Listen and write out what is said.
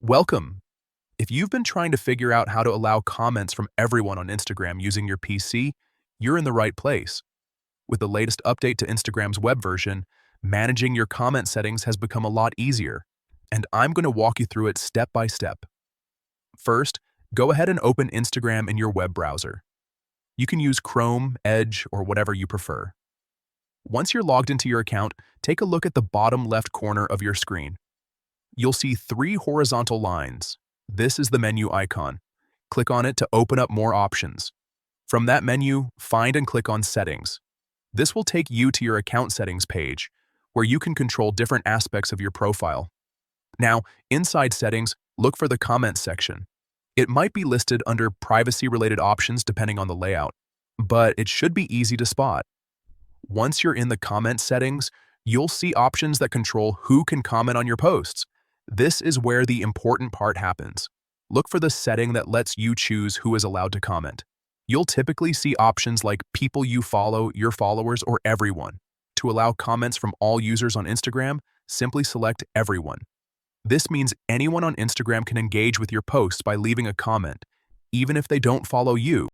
Welcome. If you've been trying to figure out how to allow comments from everyone on Instagram using your PC, you're in the right place. With the latest update to Instagram's web version, managing your comment settings has become a lot easier, and I'm going to walk you through it step by step. First, go ahead and open Instagram in your web browser. You can use Chrome, Edge, or whatever you prefer. Once you're logged into your account, take a look at the bottom left corner of your screen. You'll see three horizontal lines. This is the menu icon. Click on it to open up more options. From that menu, find and click on Settings. This will take you to your account settings page, where you can control different aspects of your profile. Now, inside Settings, look for the Comments section. It might be listed under privacy-related options depending on the layout, but it should be easy to spot. Once you're in the comment settings, you'll see options that control who can comment on your posts. This is where the important part happens. Look for the setting that lets you choose who is allowed to comment. You'll typically see options like people you follow, your followers, or everyone. To allow comments from all users on Instagram, simply select Everyone. This means anyone on Instagram can engage with your posts by leaving a comment, even if they don't follow you.